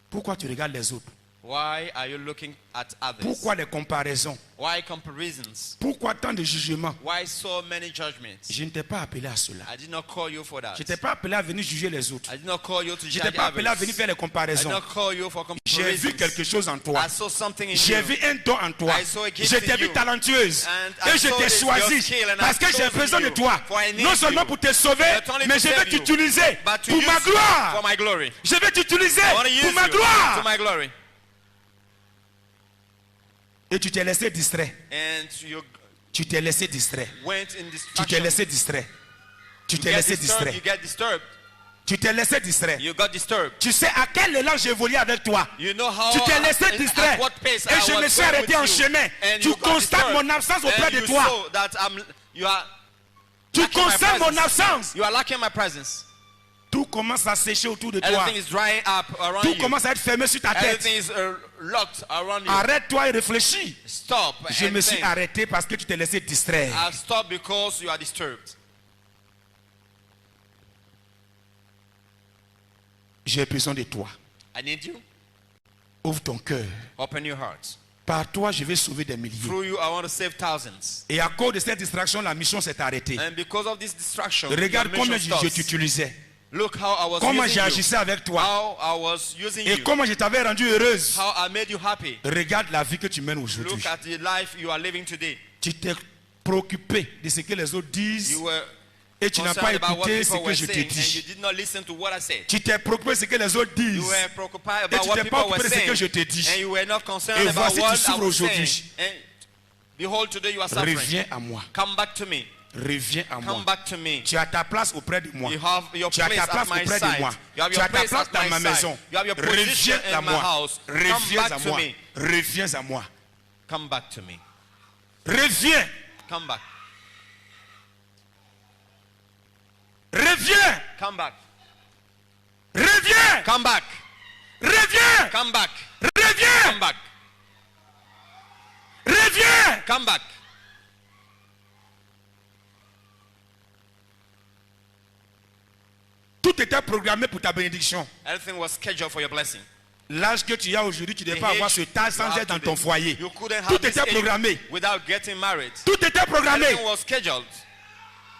Pourquoi tu regardes les autres? Why are you looking at others? Pourquoi les comparaisons? Why comparisons? Pourquoi tant de jugements? Why so many judgments? Je ne t'ai pas appelé à cela. I did not call you for that. Je ne t'ai pas appelé à venir juger les autres. I did not call you to Je ne judge t'ai pas appelé à others. venir faire les I did comparaisons. not call you for J'ai vu comparisons. quelque chose en toi. I saw something in J'ai you. vu un don en toi. I saw a gift Je in t'ai vu you. talentueuse. And I Et je saw t'ai this, your choisi. skill, and Parce I've que j'ai chosen besoin de you. toi. For I need Non seulement you. pour te sauver, Not only mais to je vais save you, t'utiliser but to pour use ma you for gloire. my glory. Je vais t'utiliser I want to pour use ma you to gloire. my glory. Et tu t'es laissé distrait. And you Tu t'es laissé distrait. went in Tu t'es distraction. laissé distrait. Tu You t'es get laissé disturbed. distrait. You get disturbed. Tu t'es laissé distrait. You got disturbed. Tu sais à quel élan j'évoluais avec toi. You know how Tu t'es laissé at distrait. what pace Et I je was me suis going arrêté en with you. chemin. And Tu you got constates disturbed. mon absence auprès And de you toi. saw that you are Tu lacking my constates mon presence. absence. You are lacking my presence. Tout commence à sécher autour de toi. Everything is drying up around Tout you. commence à être fermé sur ta tête. Everything is locked around you. Arrête-toi et réfléchis. Stop. Je and me suis think. arrêté parce que tu t'es laissé distraire. I've stopped because you are disturbed. J'ai besoin de toi. I need you. Ouvre ton cœur. Open your heart. Par toi, je vais sauver des milliers. Through you, I want to save thousands. Et à cause de cette distraction, la mission s'est arrêtée. And because of this distraction, Regarde your mission combien je stops. t'utilisais. Look how I was Comment using you. j'agissais avec toi. How I was using Et you. comment je t'avais rendu heureuse. How I made you happy. Regarde la vie que tu mènes aujourd'hui. Look at the life you are living today. Tu t'es préoccupé de ce que les autres disent You were Et tu n'as pas concerned about what écouté ce people que were je t'ai saying, and you dit. did not listen to what I said. Tu t'es préoccupé de ce que les autres disent. You were preoccupied Et about tu what t'es pas people were occupé de ce saying, que je t'ai dit. and you were not Et concerned about voici, tu what I souffres was saying. aujourd'hui. And behold, today you are suffering. Reviens à moi. Come back to me. Reviens à moi. Come back to me. Tu as ta place auprès de moi. You have your Tu as place ta at place my auprès de side. moi. You have Tu your as ta place place at dans my ma side. maison. You have your position Reviens à in my moi. house. Come Reviens à back to moi. me. Reviens à moi. Come back to me. Reviens. Come back. Reviens. Come back. Reviens. Come back. Reviens. Come back. Reviens. Come back. Reviens. Come back. Tout était programmé pour ta bénédiction. Everything was scheduled for your blessing. L'âge que tu as aujourd'hui, tu ne devais The pas age avoir ce tas sans you have être dans today, ton foyer. You couldn't have Tout this était age programmé. without getting married. Tout était programmé. Everything was scheduled.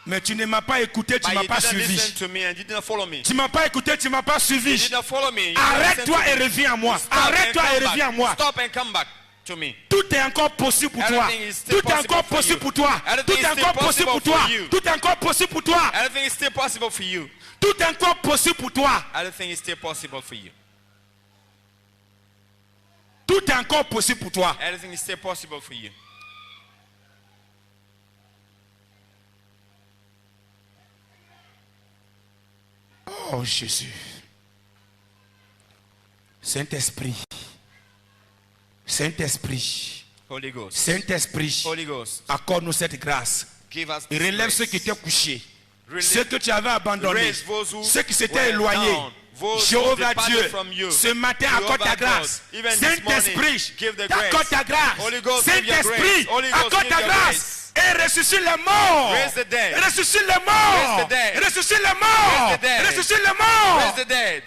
Mais tu ne m'as pas écouté, tu But ne m'as you pas didn't suivi. listen to me and you didn't follow me. Tu ne m'as pas écouté, tu ne m'as pas You suivi. didn't follow me. You didn't Arrête-toi listen et to me. reviens à moi. Stop and Arrête-toi come et reviens à back. moi. Stop and come back to me. Tout est encore possible pour toi. Everything is still Tout est encore possible for possible you. pour toi. Everything Tout is est still encore possible pour possible toi. for you. Tout est encore possible pour toi. Everything is still possible for you. Tout est encore possible pour toi. Everything is still possible for you. Tout est encore possible pour toi. Everything is still possible for you. Oh Jésus. Saint-Esprit. Saint-Esprit. Holy Ghost. Saint-Esprit. Holy Ghost. Accorde-nous cette grâce. Give us Et this relève grace. ceux qui étaient couchés. Relieve- Ceux que tu avais abandonnés. Raise those who Ceux qui were s'étaient éloignés. down. Those who Jéhovah departed Dieu, from you. ce matin, Jehovah accorde ta God, grâce. even this Saint-Esprit, morning, give the accorde grace. ta grâce. Holy Ghost, give your Saint-Esprit, grace. Holy Ghost, accorde give ta your grâce. grace. Et ressuscite les morts. Raise the dead. Ressuscite les morts. Raise the dead. Ressuscite les morts. Raise the dead. Ressuscite les morts. Raise the dead.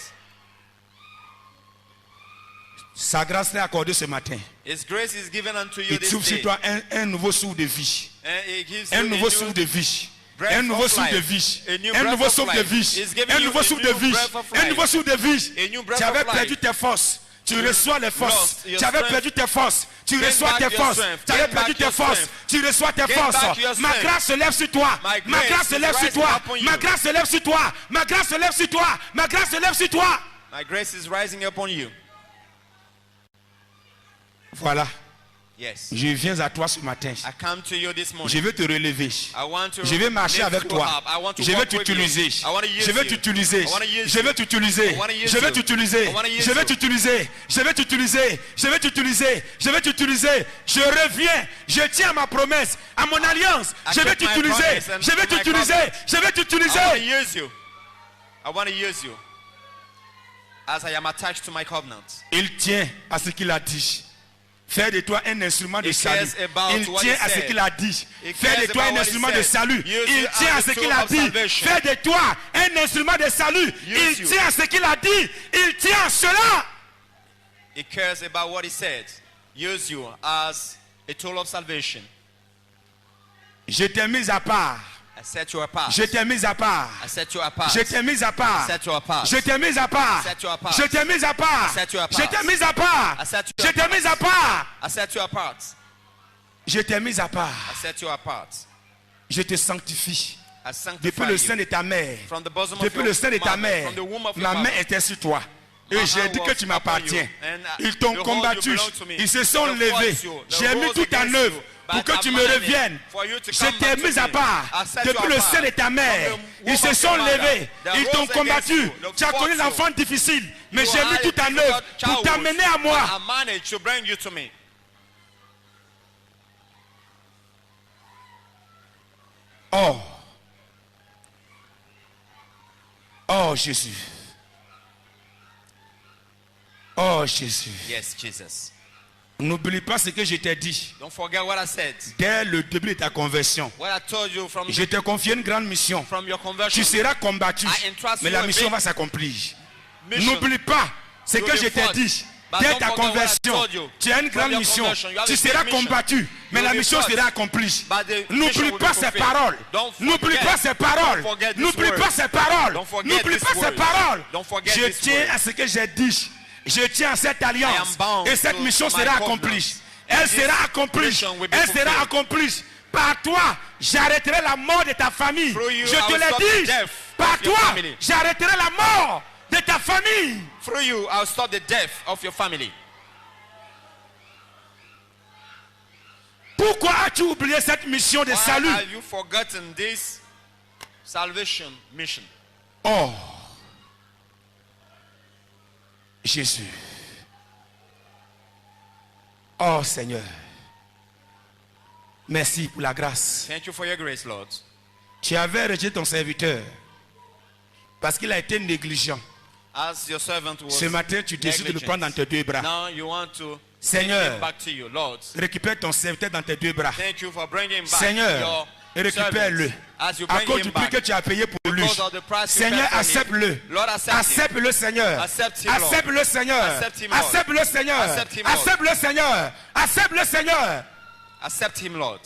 Sa grâce t'est accordée ce matin. His grace is given unto you Il this trouve sur day. toi un nouveau souffle de vie. And he gives Un you nouveau a souffle new de vie. breath Un nouveau of souffle de life. vie. A new Un breath nouveau of souffle de life. vie. He's giving Un you nouveau a souffle new de vie. breath of Un life. nouveau souffle de vie. A new breath Tu avais of life. perdu tes forces. Tu reçois les forces. lost your Tu avais strength. perdu tes forces. Tu Gain reçois back tes your forces. strength. Tu avais Gain perdu back tes your forces. strength. Tu reçois tes Gain forces. back your Ma strength. grâce se lève sur toi. My Ma grace grâce se is lève sur rising toi. upon you. Ma grâce se lève sur toi. Ma grâce se lève sur toi. Ma grâce se lève sur toi. My grace is rising upon you. Voilà. Yes. Je viens à toi ce matin. I come to you this morning. Je vais te relever. I want to Je vais marcher lift avec you toi. up. I want to Je vais walk with t'utiliser. you. I want to use Je vais you. t'utiliser. I want to use Je vais you. t'utiliser. I want to use Je vais you. t'utiliser. I want to use Je vais you. t'utiliser. Je vais t'utiliser. Je vais t'utiliser. Je vais t'utiliser. Je reviens. Je tiens à ma promesse, à mon alliance. I Je vais keep my t'utiliser. promise and Je vais my t'utiliser. covenant. Je vais I want to t'utiliser. use you. I want to use you. As I am attached to my covenant. Il tient à ce qu'il a dit. Fais de toi un instrument de He salut. cares about Il what tient he à ce said. qu'il a dit. He Fais cares de toi about un what he instrument de said. salut. Use Il you tient as à ce a qu'il tool a of dit. salvation. Fais de toi un instrument de salut. Use Il you. tient à ce qu'il a dit. Il tient à cela. He cares about what he said. Use you as a tool of salvation. Je t'ai mis à part. I set you apart. Je t'ai mis à part. I set you apart. Je t'ai mis à part. I set you apart. Je t'ai mis à part. I set you apart. Je t'ai mis à part. I set you apart. Je t'ai mis à part. I set you Je t'ai apart. mis à part. I set you apart. Je t'ai mis à part. I set you apart. Je te sanctifie. I sanctify Depuis le you. sein de ta mère. From the bosom of Depuis your le sein de ta mother, mère. from the womb of your Ma main mother. était sur toi. Et My j'ai hand dit que was tu upon m'appartiens. you, and, Ils t'ont behold, combattu. you belong to me. Ils se sont They levés. fought you. They J'ai mis rose tout en against œuvre you. pour But que tu I'm me manning reviennes. for you to Je come t'ai back to mis à me. part I set depuis you le apart sein de ta mère. from the Ils womb se of sont your mother. levés. They Ils t'ont rose combattu. against you. They Tu as fought connu you. l'enfant difficile. Mais You j'ai had mis a tout en difficult œuvre pour childhood, t'amener à but moi. I managed to bring you to me. Oh. Oh Jésus. Oh Jésus. Yes, Jesus. N'oublie pas ce que je t'ai dit. Don't forget what I said. Dès le début de ta conversion, What I told you from je t'ai confié une grande mission. your conversion. Tu seras combattu, I entrust mais you la a mission big va s'accomplir. mission. N'oublie pas ce You que will je t'ai fight. dit. But Dès don't ta forget what I conversion, told you. tu as une From grande your mission. conversion, you have Tu a big seras mission. combattu, mais You la will mission fight. sera accomplie. But the mission N'oublie will pas be ces fulfilled. paroles. Don't N'oublie forget. pas ces paroles. Don't forget this N'oublie word. pas ces paroles. Don't forget N'oublie this pas ces word. paroles. Don't forget Je this tiens word. à ce que j'ai dit. Je tiens à cette alliance. bound Et cette to mission my sera covenant. accomplie. And Elle this sera accomplie. mission will be Elle sera fulfilled. accomplie. par toi, j'arrêterai la mort de ta famille. Through you, Je I te will l'ai stop the dit. death Par of your toi, family. j'arrêterai la mort de ta famille. Through you, I'll stop the death of your family. Pourquoi as-tu oublié cette mission de Why salut? have you forgotten this salvation mission? Oh, Jésus. Oh Seigneur. Merci pour la grâce. Thank you for your grace, Lord. Tu avais rejeté ton serviteur parce qu'il a été négligent. As your servant was Ce matin, tu décides de le prendre dans tes deux bras. now you want to Seigneur, take him back to you, Lord. récupère ton serviteur dans tes deux bras. Thank you for bringing back Seigneur, your récupère-le. servant. As you À bring cause him du prix back, que tu as payé pour lui. because of the price you Seigneur, paid for him. accepte-le. Lord, accept him. Accepte-le, Seigneur. Accept him, Lord. Accepte-le, Seigneur. Accept him, Lord. Accepte-le, Seigneur. Accept him, Lord. Accepte-le, Seigneur. Accepte-le, Seigneur. Accept him, Lord.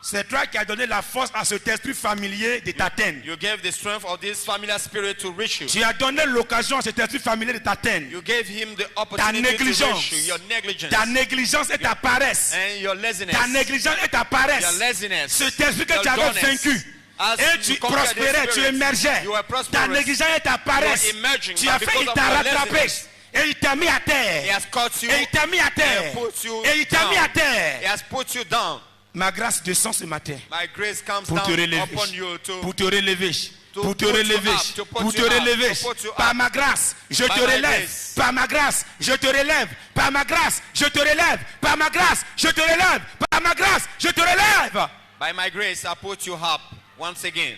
C'est toi qui as donné la force à cet esprit familier de t'atteindre. You gave the strength of this familiar spirit to reach you. Tu as donné l'occasion à cet esprit familier de t'atteindre. You gave him the opportunity to négligence. reach you. Your negligence Ta négligence et ta paresse. and your laziness. Ta négligence et ta Your paresse. laziness. Cet esprit que your tu avais dullness. vaincu. As Et you tu conquered the prospérais, tu spirit, émergeais. you were Ta prosperous. négligence et ta paresse. You were emerging, Tu but as fait, because il of t'a your rattrapé. laziness, Et il t'a mis à He terre. has caught you Et il t'a mis à terre. and put you Et il t'a mis à down. He terre. has put you down. Ma grâce descend ce matin My grace comes pour te down relever. upon you to Pour te relever. Pour te put you relever. up, to put Pour te you up, relever. to put you Par up. ma grâce, je By te my relève. grace. Par ma grâce, je te relève. Par ma grâce, je te relève. Par ma grâce, je te relève. Par ma grâce, je te relève. by my grace I put you up once again.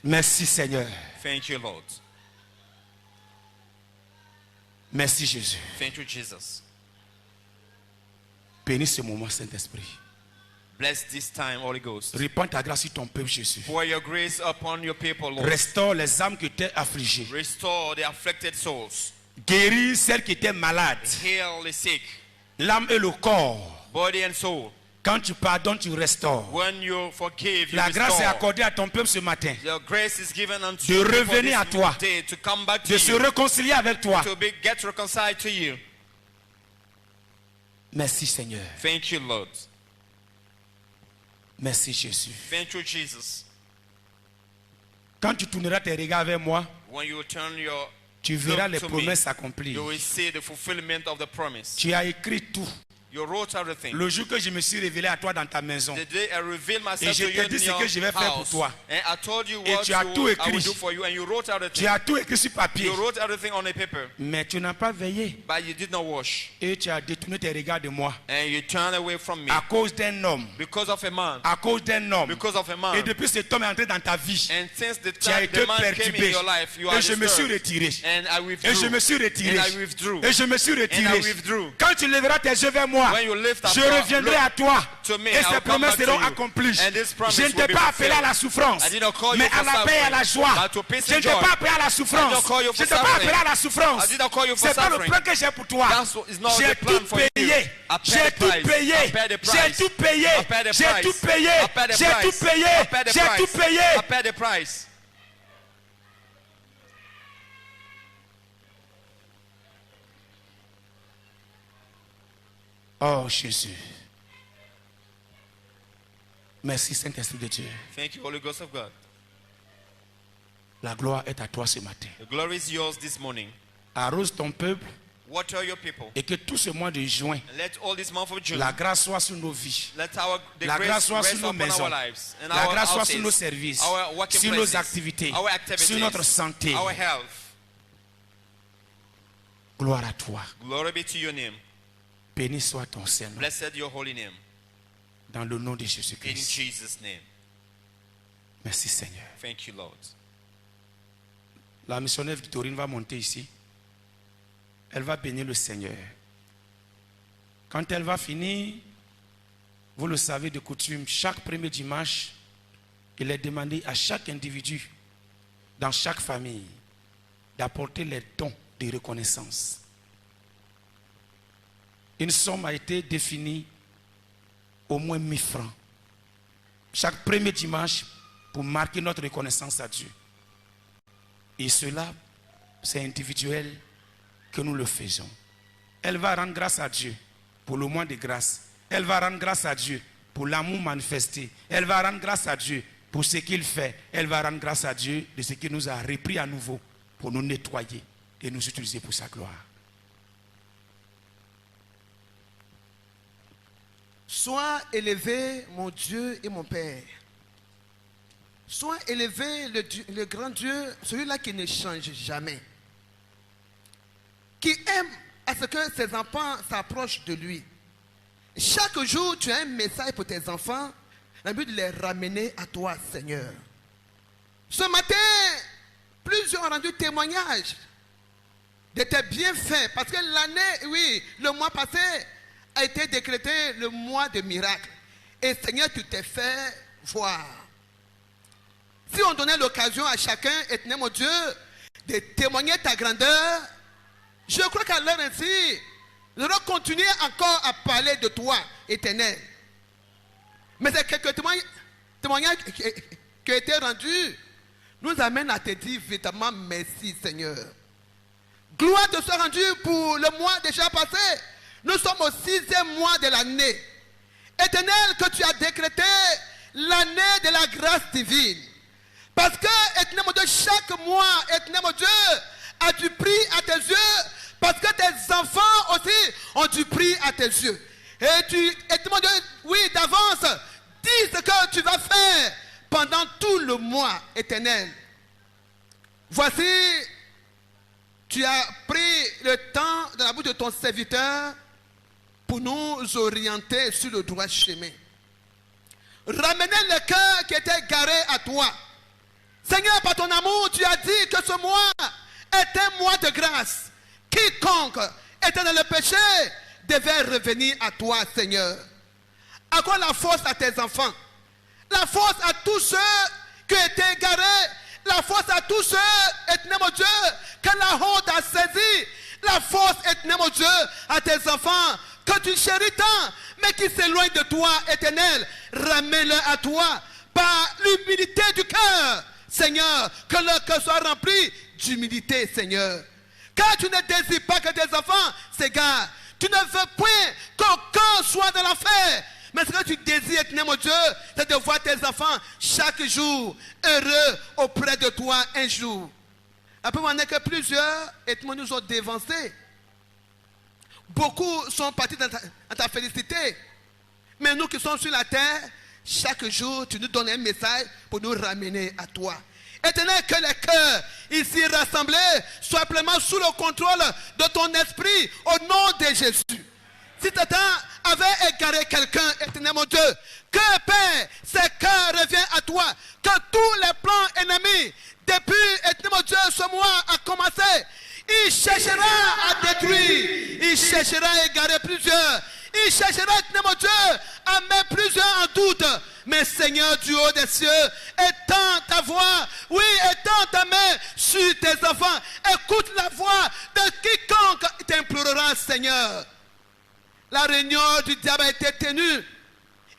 Merci Seigneur. Thank you, Lord. Merci Jésus. Thank you, Jesus. Bénis ce moment, Saint-Esprit. Bless this time, Holy Ghost. Répands ta grâce sur ton peuple, Jésus. Pour your grace upon your people, Lord. Restaure les âmes qui étaient affligées. Restore the afflicted souls. Guéris celles qui étaient malades. Heal the sick, L'âme et le corps. body and soul. Quand tu pardonnes, tu restaures. When you forgive, you La grâce est restore. accordée à ton peuple ce matin. Your grace is given unto De you for revenir à this toi. day, to come back to De se you, réconcilier avec toi. to get reconciled to you. Merci Seigneur. Thank you, Lord. Merci Jésus. Thank you, Jesus. Quand tu tourneras tes regards vers moi, When you turn your tu verras look les to me, promesses s'accomplir. you will see the fulfillment of the promise. Tu as écrit tout. You wrote everything. Le jour que je me suis révélé à toi dans ta maison, The day I revealed Et myself je to t'ai you in dit ce your que je vais faire pour house, toi. and I told you Et what tu as tout I écrit. would do for you, and you wrote everything. tu as tout écrit sur papier, You wrote everything on a paper, mais tu n'as pas veillé. but you did not wash, Et tu as détourné tes regards de moi and you turned away from me à cause d'un homme. because of a man. À cause d'un homme. Because of a man. Et depuis cet homme est entré dans ta vie, And since the tu as time été the man came in perturbé. your life, you are Et je me suis disturbed. retiré. And I withdrew. Et je me suis retiré. And I withdrew. Et je me suis And I retiré. withdrew. Quand tu lèveras tes yeux vers moi, When you lift up je your reviendrai look à toi. to me, Et I'll ces come promesses back to seront you. accomplies. And this promise Je ne will t'ai be pas appelé à fulfilled. la souffrance, I did not call you mais for à la paix et à la suffering, joie. but to peace Je ne and t'ai joy. pas appelé à la I did souffrance. not call you Je for ne t'ai pas suffering. appelé à la souffrance. I did not call you for C'est pas le suffering. plan que j'ai pour toi. It's not J'ai the plan tout for you. payé. I paid J'ai the tout price. payé. I paid the J'ai price. tout payé. I paid the J'ai price. tout payé. I paid the J'ai tout price. payé. I paid the J'ai tout price. payé. I paid the price. Oh Jésus. Merci Saint-Esprit de Dieu. Thank you, Holy Ghost of God. La gloire est à toi ce matin. The glory is yours this morning. Arrose ton peuple Water your people. et que tout ce mois de juin, And let all this month of June, la grâce soit sur nos vies. let the La grâce grace soit sur rest nos upon maisons. our lives and La our grâce soit houses, sur nos services, our working sur nos places, activités, our activities, sur notre santé. our health. Gloire à toi. Glory be to your name. Béni soit ton Seigneur. Blessed your holy name. Dans le nom de In Jésus-Christ. Jesus' name. Merci Seigneur. Thank you, Lord. La missionnaire Victorine va monter ici. Elle va bénir le Seigneur. Quand elle va finir, vous le savez de coutume, chaque premier dimanche, il est demandé à chaque individu, dans chaque famille, d'apporter les dons de reconnaissance. Une somme a été définie, au moins 1000 francs. chaque premier dimanche pour marquer notre reconnaissance à Dieu. Et cela, c'est individuel que nous le faisons. Elle va rendre grâce à Dieu pour le mois de grâce. Elle va rendre grâce à Dieu pour l'amour manifesté. Elle va rendre grâce à Dieu pour ce qu'il fait. Elle va rendre grâce à Dieu de ce qu'il nous a repris à nouveau pour nous nettoyer et nous utiliser pour sa gloire. Sois élevé, mon Dieu et mon Père. Sois élevé, le grand Dieu, celui-là qui ne change jamais. Qui aime à ce que ses enfants s'approchent de lui. Chaque jour, tu as un message pour tes enfants, dans le but de les ramener à toi, Seigneur. Ce matin, plusieurs ont rendu témoignage de tes bienfaits, parce que l'année, oui, le mois passé, a été décrété le mois de miracles. Et Seigneur, tu t'es fait voir. Si on donnait l'occasion à chacun, éternel mon Dieu, de témoigner ta grandeur, je crois qu'à l'heure ainsi, nous allons continuer encore à parler de toi, éternel. Mais c'est quelques témoignages qui ont été rendus, nous amènent à te dire véritablement merci, Seigneur. Gloire te soit rendue pour le mois déjà passé. Nous sommes au 6e mois de l'année. Éternel, que tu as décrété l'année de la grâce divine. Parce que, éternel mon Dieu, chaque mois, éternel mon Dieu, a du prix à tes yeux. Parce que tes enfants aussi ont du prix à tes yeux. Et tu, éternel mon Dieu, oui, d'avance, dis ce que tu vas faire pendant tout le mois, éternel. Voici, tu as pris le temps dans la bouche de ton serviteur pour nous orienter sur le droit chemin. Ramener le cœur qui était garé à toi. Seigneur, par ton amour, tu as dit que ce mois est un mois de grâce. Quiconque était dans le péché devait revenir à toi, Seigneur. Accorde la force à tes enfants. La force à tous ceux qui étaient égarés. La force à tous ceux, éternel mon Dieu, que la honte a saisi. La force, éternel mon Dieu, à tes enfants que tu chéris tant, mais qui s'éloignent de toi, éternel. Ramène-le à toi par l'humilité du cœur, Seigneur. Que leur cœur soit rempli d'humilité, Seigneur. Car tu ne désires pas que tes enfants s'égarent. Tu ne veux point qu'aucun soit dans l'enfer. Mais ce que tu désires, éternel mon Dieu, c'est de voir tes enfants chaque jour heureux auprès de toi un jour. Après, on est que plusieurs, éternel, nous ont dévancés. Beaucoup sont partis dans ta félicité. Mais nous qui sommes sur la terre, chaque jour, tu nous donnes un message pour nous ramener à toi. Éternel, que les cœurs ici rassemblés soient pleinement sous le contrôle de ton esprit au nom de Jésus. Si Satan avait égaré quelqu'un, éternel mon Dieu, que Père, ces cœurs reviennent à toi. Que tous les plans ennemis, depuis, éternel mon Dieu, ce mois a commencé, il cherchera à détruire, il cherchera à égarer plusieurs, il cherchera, éternel mon Dieu, à mettre plusieurs en doute. Mais Seigneur du haut des cieux, étends ta voix, oui, étends ta main sur tes enfants. Écoute la voix de quiconque t'implorera, Seigneur. La réunion du diable a été tenue.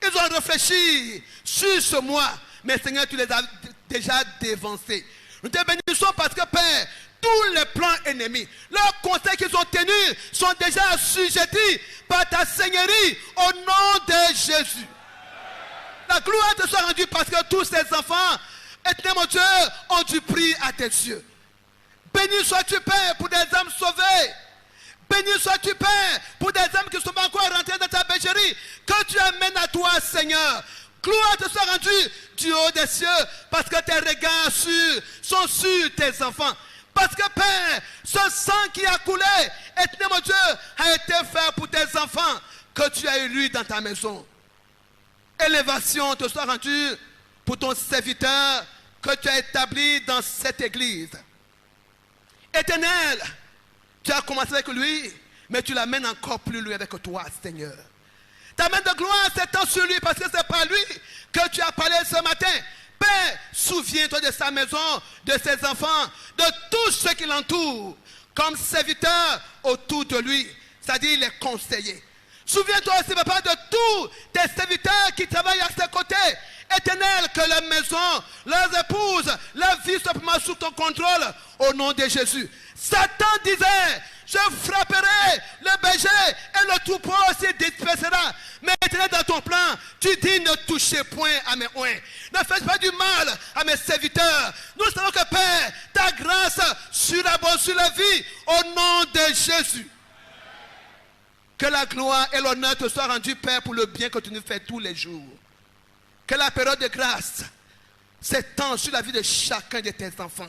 Ils ont réfléchi sur ce mois. Mais Seigneur, tu les as déjà dévancés. Nous te bénissons parce que, Père, tous les plans ennemis, leurs conseils qu'ils ont tenus sont déjà assujettis par ta Seigneurie au nom de Jésus. La gloire te soit rendue parce que tous ces enfants, éternel mon Dieu, ont du prix à tes yeux. Béni sois-tu, Père, pour des âmes sauvées. Béni sois-tu, Père, pour des âmes qui sont pas encore rentrées dans ta bergerie, que tu amènes à toi, Seigneur. Gloire te soit rendue du haut des cieux, parce que tes regards sont sur tes enfants. Parce que, Père, ce sang qui a coulé, éternel mon Dieu, a été fait pour tes enfants que tu as élus dans ta maison. Élévation te soit rendue pour ton serviteur que tu as établi dans cette église. Éternel, tu as commencé avec lui, mais tu l'amènes encore plus loin avec toi, Seigneur. Ta main de gloire s'étend sur lui parce que c'est par lui que tu as parlé ce matin. Père, souviens-toi de sa maison, de ses enfants, de tous ceux qui l'entourent, comme serviteurs autour de lui, c'est-à-dire les conseillers. Souviens-toi aussi, papa, de tous tes serviteurs qui travaillent à ses côtés Éternel, que la maison, leurs épouses, leur vie soit vraiment sous ton contrôle. Au nom de Jésus. Satan disait, je frapperai le berger et le troupeau se dispersera. Mais Éternel, dans ton plan, tu dis ne touchez point à mes oins. Ne faites pas du mal à mes serviteurs. Nous savons que Père, ta grâce surabonde sur la vie au nom de Jésus. Que la gloire et l'honneur te soient rendus, Père, pour le bien que tu nous fais tous les jours. Que la période de grâce s'étend sur la vie de chacun de tes enfants.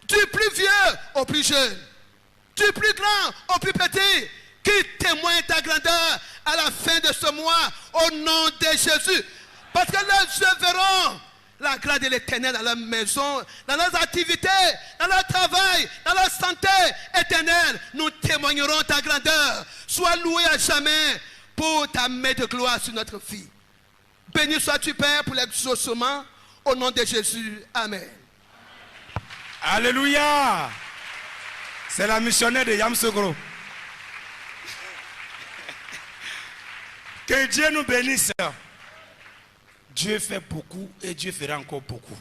Du plus vieux au plus jeune, du plus grand au plus petit, qui témoigne ta grandeur à la fin de ce mois, au nom de Jésus. Parce que leurs yeux verront la grâce de l'Éternel dans leur maison, dans leurs activités, dans leur travail, dans leur santé éternelle. Nous témoignerons ta grandeur. Sois loué à jamais pour ta main de gloire sur notre vie. Béni sois-tu, Père, pour l'exaucement. Au nom de Jésus. Amen. Alléluia. C'est la missionnaire de Yamsogro. Que Dieu nous bénisse. Dieu fait beaucoup et Dieu fera encore beaucoup.